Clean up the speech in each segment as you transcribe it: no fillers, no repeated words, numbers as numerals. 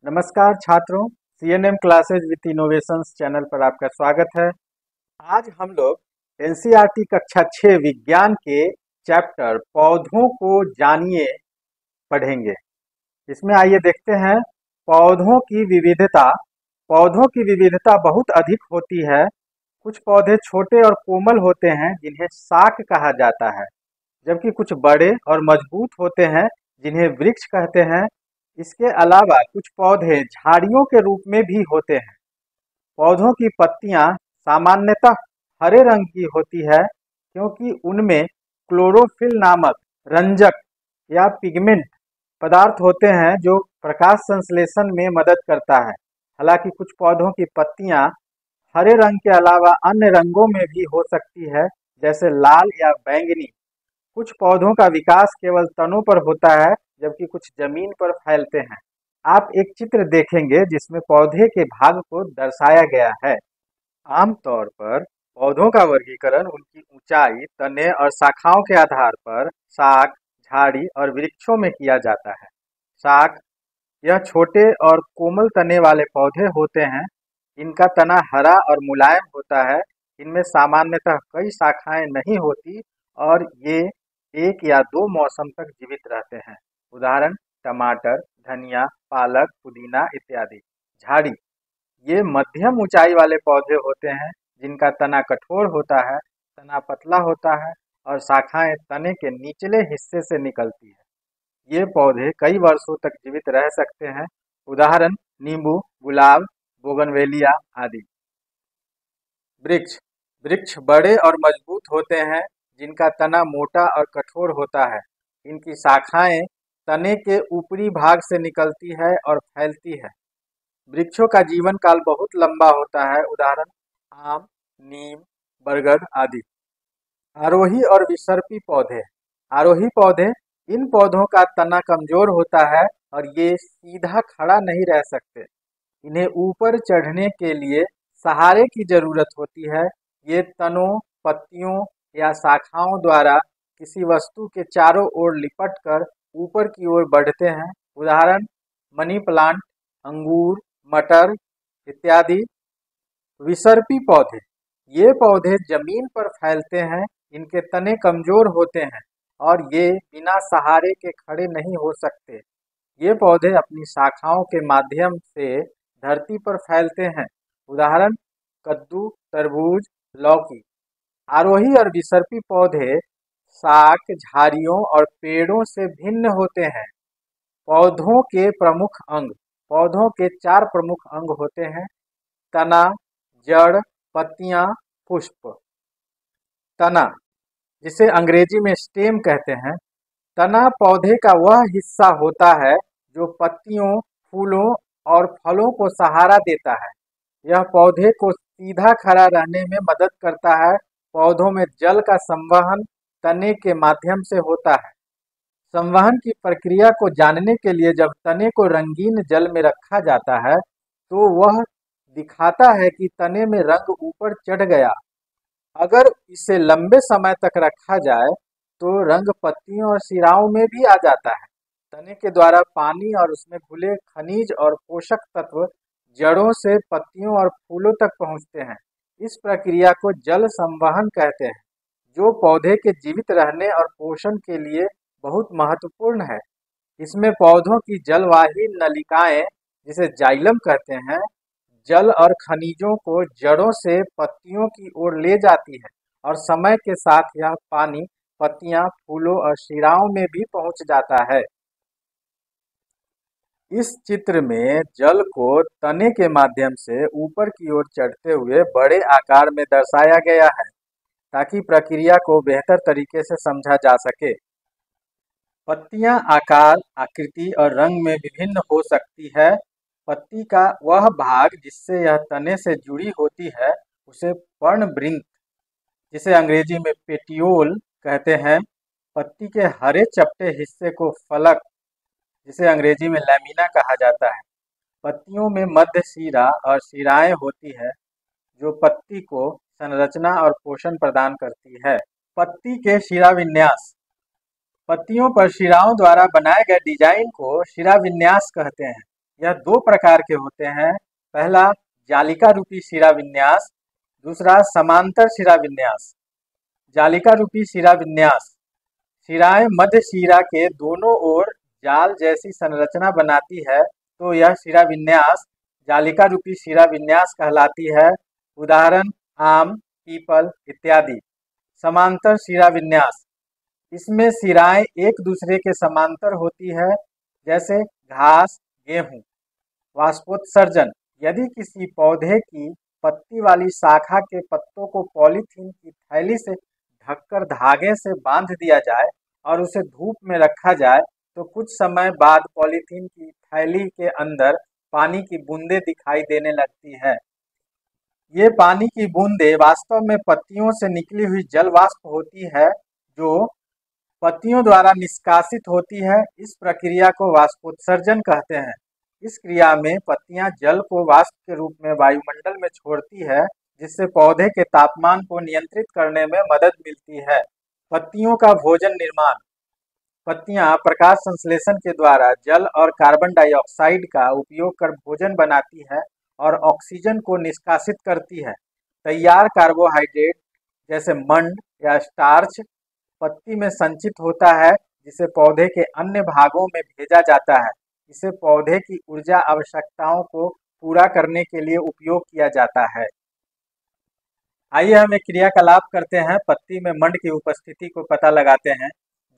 नमस्कार छात्रों, CNM classes with innovations channel पर आपका स्वागत है। आज हम लोग एनसीईआरटी कक्षा 6 विज्ञान के चैप्टर पौधों को जानिए पढ़ेंगे। इसमें आइए देखते हैं पौधों की विविधता। पौधों की विविधता बहुत अधिक होती है। कुछ पौधे छोटे और कोमल होते हैं जिन्हें शाक कहा जाता है, जबकि कुछ बड़े और मजबूत होते हैं जिन्हें वृक्ष कहते हैं। इसके अलावा कुछ पौधे झाड़ियों के रूप में भी होते हैं। पौधों की पत्तियां सामान्यतः हरे रंग की होती है क्योंकि उनमें क्लोरोफिल नामक रंजक या पिगमेंट पदार्थ होते हैं जो प्रकाश संश्लेषण में मदद करता है। हालांकि कुछ पौधों की पत्तियां हरे रंग के अलावा अन्य रंगों में भी हो सकती है, जैसे लाल या बैंगनी। कुछ पौधों का विकास केवल तनों पर होता है, जबकि कुछ जमीन पर फैलते हैं। आप एक चित्र देखेंगे जिसमें पौधे के भाग को दर्शाया गया है। आमतौर पर पौधों का वर्गीकरण उनकी ऊंचाई, तने और शाखाओं के आधार पर शाक, झाड़ी और वृक्षों में किया जाता है। शाक यह छोटे और कोमल तने वाले पौधे होते हैं। इनका तना हरा और मुलायम होता है। इनमें सामान्यतः कई शाखाएं नहीं होती और ये एक या दो मौसम तक जीवित रहते हैं। उदाहरण टमाटर, धनिया, पालक, पुदीना इत्यादि। झाड़ी ये मध्यम ऊंचाई वाले पौधे होते हैं जिनका तना कठोर होता है, तना पतला होता है और शाखाएं तने के निचले हिस्से से निकलती है। ये पौधे कई वर्षों तक जीवित रह सकते हैं। उदाहरण नींबू, गुलाब, बोगनवेलिया आदि। वृक्ष वृक्ष बड़े और मजबूत होते हैं जिनका तना मोटा और कठोर होता है। इनकी शाखाएं तने के ऊपरी भाग से निकलती है और फैलती है। वृक्षों का जीवन काल बहुत लंबा होता है। उदाहरण आम, नीम, बरगद आदि। आरोही और विसर्पी पौधे आरोही पौधे इन पौधों का तना कमजोर होता है और ये सीधा खड़ा नहीं रह सकते। इन्हें ऊपर चढ़ने के लिए सहारे की जरूरत होती है। ये तनों, पत्तियों या शाखाओं द्वारा किसी वस्तु के चारों ओर लिपट कर ऊपर की ओर बढ़ते हैं। उदाहरण मनी प्लांट, अंगूर, मटर इत्यादि। विसर्पी पौधे ये पौधे जमीन पर फैलते हैं। इनके तने कमजोर होते हैं और ये बिना सहारे के खड़े नहीं हो सकते। ये पौधे अपनी शाखाओं के माध्यम से धरती पर फैलते हैं। उदाहरण कद्दू, तरबूज, लौकी। आरोही और विसर्पी पौधे शाक, झाड़ियों और पेड़ों से भिन्न होते हैं। पौधों के प्रमुख अंग पौधों के चार प्रमुख अंग होते हैं: तना, जड़, पत्तियां, पुष्प। तना, जिसे अंग्रेजी में स्टेम कहते हैं। तना पौधे का वह हिस्सा होता है जो पत्तियों, फूलों और फलों को सहारा देता है। यह पौधे को सीधा खड़ा रहने में मदद करता है। पौधों में जल का संवहन तने के माध्यम से होता है। संवहन की प्रक्रिया को जानने के लिए जब तने को रंगीन जल में रखा जाता है तो वह दिखाता है कि तने में रंग ऊपर चढ़ गया। अगर इसे लंबे समय तक रखा जाए तो रंग पत्तियों और शिराओं में भी आ जाता है। तने के द्वारा पानी और उसमें घुले खनिज और पोषक तत्व जड़ों से पत्तियों और फूलों तक पहुंचते हैं। इस प्रक्रिया को जल संवहन कहते हैं, जो पौधे के जीवित रहने और पोषण के लिए बहुत महत्वपूर्ण है। इसमें पौधों की जलवाही नलिकाएं, जिसे जाइलम कहते हैं, जल और खनिजों को जड़ों से पत्तियों की ओर ले जाती है और समय के साथ यह पानी पत्तियां, फूलों और शिराओं में भी पहुंच जाता है। इस चित्र में जल को तने के माध्यम से ऊपर की ओर चढ़ते हुए बड़े आकार में दर्शाया गया है ताकि प्रक्रिया को बेहतर तरीके से समझा जा सके। पत्तियां आकार, आकृति और रंग में विभिन्न हो सकती है। पत्ती का वह भाग जिससे यह तने से जुड़ी होती है उसे पर्णवृंत, जिसे अंग्रेजी में पेटियोल कहते हैं। पत्ती के हरे चपटे हिस्से को फलक, जिसे अंग्रेजी में लैमिना कहा जाता है। पत्तियों में मध्य शिरा और शिराएं होती है जो पत्ती को संरचना और पोषण प्रदान करती है। पत्ती के शिरा विन्यास पत्तियों पर शिराओं द्वारा बनाए गए डिजाइन को शिरा विन्यास कहते हैं। यह दो प्रकार के होते हैं। पहला जालिका रूपी शिरा विन्यास, दूसरा समांतर शिरा विन्यास। जालिका रूपी शिरा विन्यास शिराएं मध्य शिरा के दोनों ओर जाल जैसी संरचना बनाती है, तो यह शिरा विन्यास जालिका रूपी शिरा विन्यास कहलाती है। उदाहरण आम, पीपल इत्यादि। समांतर शिरा विन्यास, इसमें शिराएं एक दूसरे के समांतर होती है, जैसे घास, गेहूं। वाष्पोत्सर्जन, यदि किसी पौधे की पत्ती वाली शाखा के पत्तों को पॉलीथीन की थैली से ढककर धागे से बांध दिया जाए और उसे धूप में रखा जाए, तो कुछ समय बाद पॉलीथीन की थैली के अंदर पानी की बूंदें दिखाई देने लगती है। ये पानी की बूंदें वास्तव में पत्तियों से निकली हुई जल वाष्प होती है, जो पत्तियों द्वारा निष्कासित होती है। इस प्रक्रिया को वाष्पोत्सर्जन कहते हैं। इस क्रिया में पत्तियां जल को वाष्प के रूप में वायुमंडल में छोड़ती है, जिससे पौधे के तापमान को नियंत्रित करने में मदद मिलती है। पत्तियों का भोजन निर्माण, पत्तियां प्रकाश संश्लेषण के द्वारा जल और कार्बन डाइऑक्साइड का उपयोग कर भोजन बनाती है और ऑक्सीजन को निष्कासित करती है। तैयार कार्बोहाइड्रेट जैसे मंड या स्टार्च पत्ती में संचित होता है, जिसे पौधे के अन्य भागों में भेजा जाता है। इसे पौधे की ऊर्जा आवश्यकताओं को पूरा करने के लिए उपयोग किया जाता है। आइए हम एक क्रियाकलाप करते हैं, पत्ती में मंड की उपस्थिति को पता लगाते हैं।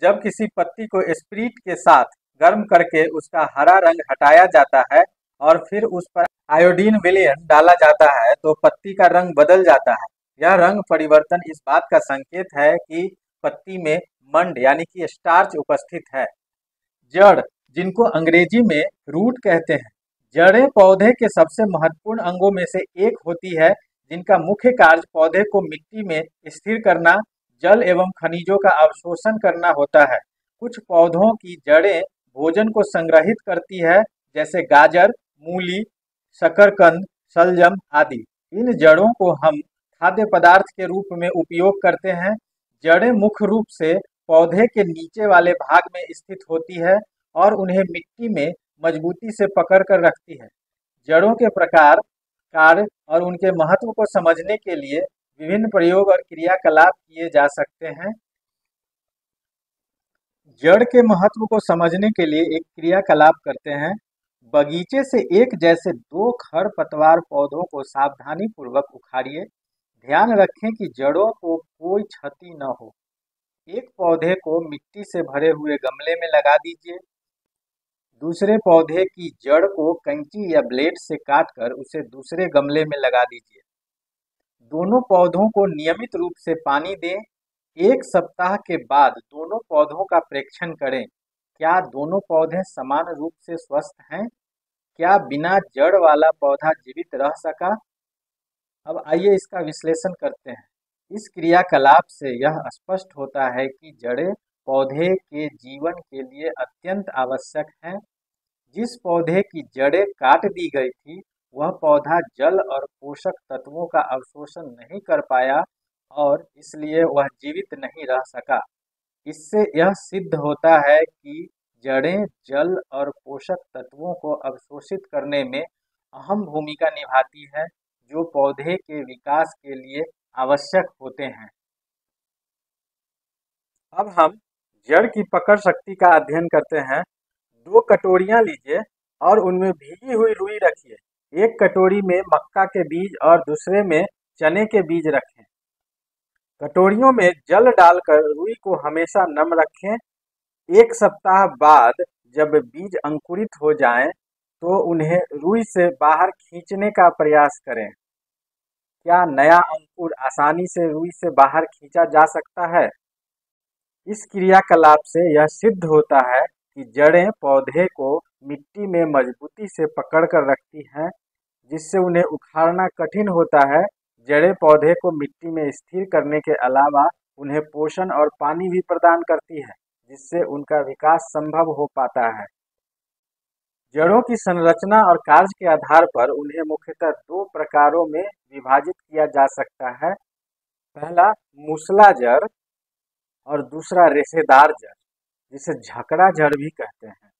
जब किसी पत्ती को स्प्रिट के साथ गर्म करके उसका हरा रंग हटाया जाता है और फिर उस पर आयोडीन विलयन डाला जाता है, तो पत्ती का रंग बदल जाता है। यह रंग परिवर्तन इस बात का संकेत है कि पत्ती में मंड यानी कि स्टार्च उपस्थित है। जड़, जिनको अंग्रेजी में रूट कहते हैं, जड़ें पौधे के सबसे महत्वपूर्ण अंगों में से एक होती है, जिनका मुख्य कार्य पौधे को मिट्टी में स्थिर करना, जल एवं खनिजों का अवशोषण करना होता है। कुछ पौधों की जड़ें भोजन को संग्रहित करती है, जैसे गाजर, मूली, शकरकंद, शलजम आदि। इन जड़ों को हम खाद्य पदार्थ के रूप में उपयोग करते हैं। जड़ें मुख्य रूप से पौधे के नीचे वाले भाग में स्थित होती है और उन्हें मिट्टी में मजबूती से पकड़ कर रखती है। जड़ों के प्रकार, कार्य और उनके महत्व को समझने के लिए विभिन्न प्रयोग और क्रियाकलाप किए जा सकते हैं। जड़ के महत्व को समझने के लिए एक क्रियाकलाप करते हैं। बगीचे से एक जैसे दो खरपतवार पौधों को सावधानी पूर्वक उखाड़िए। ध्यान रखें कि जड़ों को कोई क्षति न हो। एक पौधे को मिट्टी से भरे हुए गमले में लगा दीजिए। दूसरे पौधे की जड़ को कैंची या ब्लेड से काटकर उसे दूसरे गमले में लगा दीजिए। दोनों पौधों को नियमित रूप से पानी दें। 1 सप्ताह के बाद दोनों पौधों का प्रेक्षण करें। क्या दोनों पौधे समान रूप से स्वस्थ हैं? क्या बिना जड़ वाला पौधा जीवित रह सका? अब आइए इसका विश्लेषण करते हैं। इस क्रियाकलाप से यह स्पष्ट होता है कि जड़ें पौधे के जीवन के लिए अत्यंत आवश्यक हैं। जिस पौधे की जड़ें काट दी गई थी, वह पौधा जल और पोषक तत्वों का अवशोषण नहीं कर पाया और इसलिए वह जीवित नहीं रह सका। इससे यह सिद्ध होता है कि जड़ें जल और पोषक तत्वों को अवशोषित करने में अहम भूमिका निभाती है, जो पौधे के विकास के लिए आवश्यक होते हैं। अब हम जड़ की पकड़ शक्ति का अध्ययन करते हैं। 2 कटोरियां लीजिए और उनमें भीगी हुई रुई रखिए। एक कटोरी में मक्का के बीज और दूसरे में चने के बीज रखें। कटोरियों में जल डालकर रुई को हमेशा नम रखें। 1 सप्ताह बाद जब बीज अंकुरित हो जाएं, तो उन्हें रुई से बाहर खींचने का प्रयास करें। क्या नया अंकुर आसानी से रुई से बाहर खींचा जा सकता है? इस क्रियाकलाप से यह सिद्ध होता है कि जड़ें पौधे को मिट्टी में मजबूती से पकड़ कर रखती हैं, जिससे उन्हें उखाड़ना कठिन होता है। जड़ें पौधे को मिट्टी में स्थिर करने के अलावा उन्हें पोषण और पानी भी प्रदान करती है, जिससे उनका विकास संभव हो पाता है। जड़ों की संरचना और कार्य के आधार पर उन्हें मुख्यतः 2 प्रकारों में विभाजित किया जा सकता है। पहला मूसला जड़ और दूसरा रेशेदार जड़, जिसे झकड़ा जड़ भी कहते हैं।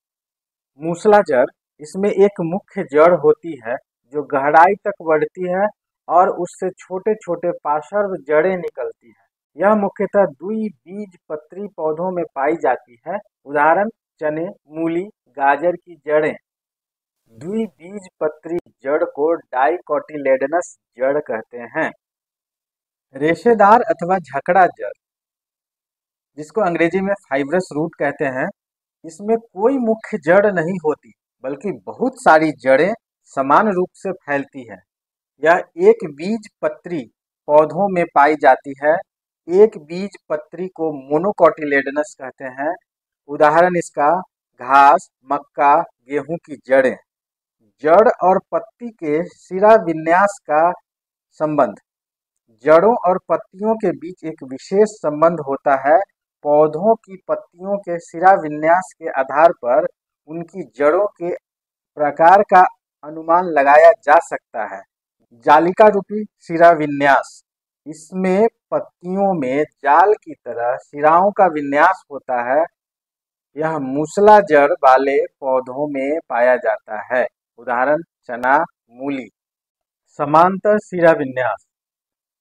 मूसला जड़ इसमें एक मुख्य जड़ होती है जो गहराई तक बढ़ती है और उससे छोटे छोटे पार्श्व जड़ें निकलती है। यह मुख्यतः द्विबीजपत्री पौधों में पाई जाती है। उदाहरण चने, मूली, गाजर की जड़ें। द्विबीजपत्री जड़ को डाइकोटिलेडनस जड़ कहते हैं। रेशेदार अथवा झकड़ा जड़, जिसको अंग्रेजी में फाइब्रस रूट कहते हैं, इसमें कोई मुख्य जड़ नहीं होती, बल्कि बहुत सारी जड़ें समान रूप से फैलती है। यह एक बीज पत्री पौधों में पाई जाती है। एक बीज पत्री को मोनोकोटिलेडनस कहते हैं। उदाहरण इसका घास, मक्का, गेहूं की जड़ें। जड़ और पत्ती के शिरा विन्यास का संबंध। जड़ों और पत्तियों के बीच एक विशेष संबंध होता है। पौधों की पत्तियों के शिरा विन्यास के आधार पर उनकी जड़ों के प्रकार का अनुमान लगाया जा सकता है। जालिका रूपी शिरा विन्यास, इसमें पत्तियों में जाल की तरह शिराओं का विन्यास होता है। यह मूसला जड़ वाले पौधों में पाया जाता है। उदाहरण चना, मूली। समांतर शिरा विन्यास,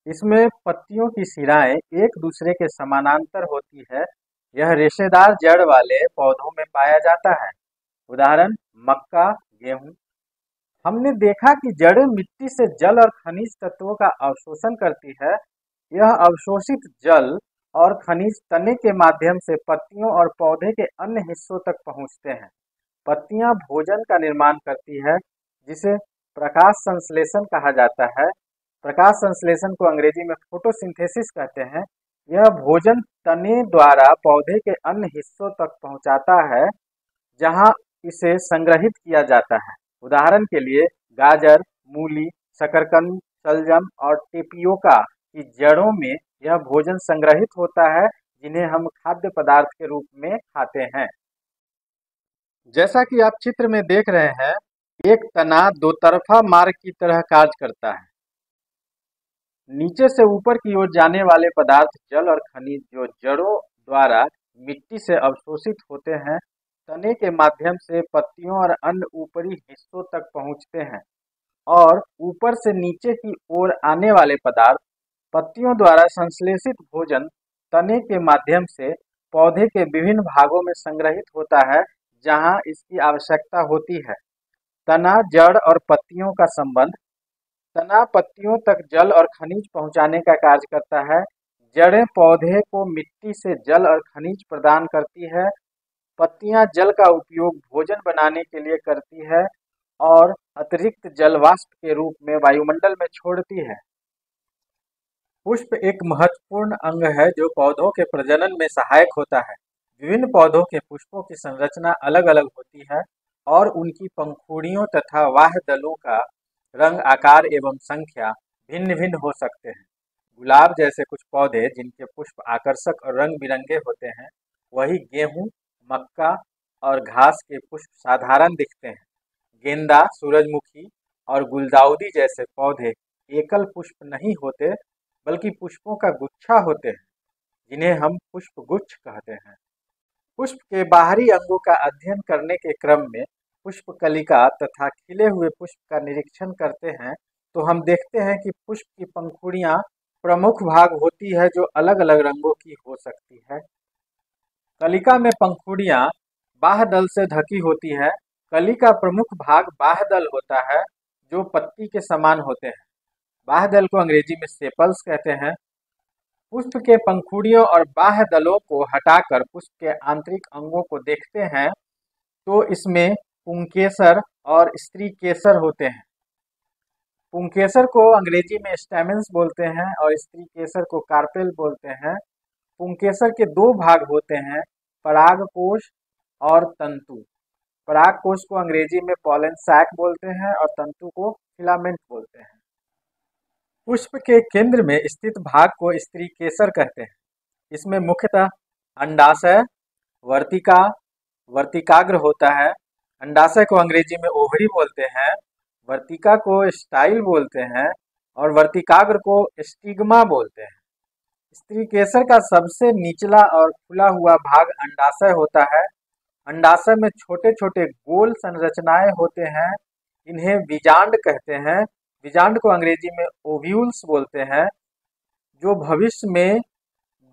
इसमें पत्तियों की शिराएं एक दूसरे के समानांतर होती है। यह रेशेदार जड़ वाले पौधों में पाया जाता है। उदाहरण मक्का, गेहूं। हमने देखा कि जड़ें मिट्टी से जल और खनिज तत्वों का अवशोषण करती है। यह अवशोषित जल और खनिज तने के माध्यम से पत्तियों और पौधे के अन्य हिस्सों तक पहुंचते हैं। पत्तियां भोजन का निर्माण करती है, जिसे प्रकाश संश्लेषण कहा जाता है। प्रकाश संश्लेषण को अंग्रेजी में फोटोसिंथेसिस कहते हैं। यह भोजन तने द्वारा पौधे के अन्य हिस्सों तक पहुंचाता है, जहां इसे संग्रहित किया जाता है। उदाहरण के लिए गाजर, मूली, शकरकंद, शलजम और टेपियोका की जड़ों में यह भोजन संग्रहित होता है, जिन्हें हम खाद्य पदार्थ के रूप में खाते हैं। जैसा कि आप चित्र में देख रहे हैं, एक तना दो तरफा मार्ग की तरह कार्य करता है। नीचे से ऊपर की ओर जाने वाले पदार्थ जल और खनिज जो जड़ों द्वारा मिट्टी से अवशोषित होते हैं, तने के माध्यम से पत्तियों और अन्य ऊपरी हिस्सों तक पहुंचते हैं। और ऊपर से नीचे की ओर आने वाले पदार्थ पत्तियों द्वारा संश्लेषित भोजन तने के माध्यम से पौधे के विभिन्न भागों में संग्रहित होता है, जहां इसकी आवश्यकता होती है। तना, जड़ और पत्तियों का संबंध। तना पत्तियों तक जल और खनिज पहुंचाने का कार्य करता है। जड़ें पौधे को मिट्टी से जल और खनिज प्रदान करती है। पत्तियां जल का उपयोग भोजन बनाने के लिए करती है और अतिरिक्त जल वाष्प के रूप में वायुमंडल में छोड़ती है। पुष्प एक महत्वपूर्ण अंग है जो पौधों के प्रजनन में सहायक होता है। विभिन्न पौधों के पुष्पों की संरचना अलग अलग होती है और उनकी पंखुड़ियों तथा बाह्य दलों का रंग, आकार एवं संख्या भिन्न भिन्न हो सकते हैं। गुलाब जैसे कुछ पौधे जिनके पुष्प आकर्षक और रंग बिरंगे होते हैं, वही गेहूं, मक्का और घास के पुष्प साधारण दिखते हैं। गेंदा, सूरजमुखी और गुलदाउदी जैसे पौधे एकल पुष्प नहीं होते, बल्कि पुष्पों का गुच्छा होते हैं, जिन्हें हम पुष्पगुच्छ कहते हैं। पुष्प के बाहरी अंगों का अध्ययन करने के क्रम में पुष्प कलिका तथा खिले हुए पुष्प का निरीक्षण करते हैं, तो हम देखते हैं कि पुष्प की पंखुड़ियां प्रमुख भाग होती है जो अलग अलग रंगों की हो सकती है। कलिका में पंखुड़ियां बाह्य दल से ढकी होती है। कली का प्रमुख भाग बाह्य दल होता है, जो पत्ती के समान होते हैं। बाह्य दल को अंग्रेजी में सेपल्स कहते हैं। पुष्प के पंखुड़ियों और बाह्य दलों को हटाकर पुष्प के आंतरिक अंगों को देखते हैं, तो इसमें पुंकेसर और स्त्री केसर होते हैं। पुंकेसर को अंग्रेजी में स्टेमेंस बोलते हैं और स्त्री केसर को कार्पेल बोलते हैं। पुंकेसर के दो भाग होते हैं, परागकोश और तंतु। परागकोश को अंग्रेजी में पॉलन सैक बोलते हैं और तंतु को फिलामेंट बोलते हैं। पुष्प के केंद्र में स्थित भाग को स्त्री केसर कहते हैं। इसमें मुख्यतः अंडाशय, वर्तिका, वर्तिकाग्र होता है। अंडाशय को अंग्रेजी में ओवरी बोलते हैं, वर्तिका को स्टाइल बोलते हैं और वर्तिकाग्र को स्टिग्मा बोलते हैं। स्त्री केसर का सबसे निचला और खुला हुआ भाग अंडाशय होता है। अंडाशय में छोटे छोटे गोल संरचनाएं होते हैं, इन्हें बीजांड कहते हैं। बीजांड को अंग्रेजी में ओव्यूल्स बोलते हैं, जो भविष्य में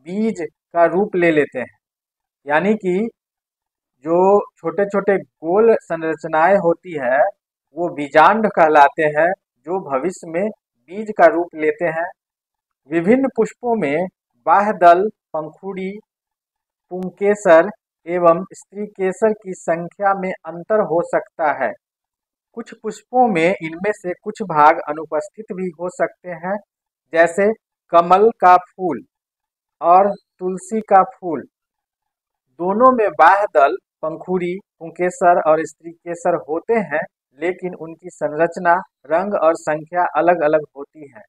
बीज का रूप ले लेते हैं। यानी कि जो छोटे छोटे गोल संरचनाएं होती है वो बीजांड कहलाते हैं, जो भविष्य में बीज का रूप लेते हैं। विभिन्न पुष्पों में बाह्यदल, पंखुड़ी, पुंकेसर एवं स्त्रीकेसर की संख्या में अंतर हो सकता है। कुछ पुष्पों में इनमें से कुछ भाग अनुपस्थित भी हो सकते हैं, जैसे कमल का फूल और तुलसी का फूल। दोनों में बाह्यदल, पंखुड़ी, पुंकेसर और स्त्रीकेसर होते हैं, लेकिन उनकी संरचना, रंग और संख्या अलग अलग होती है।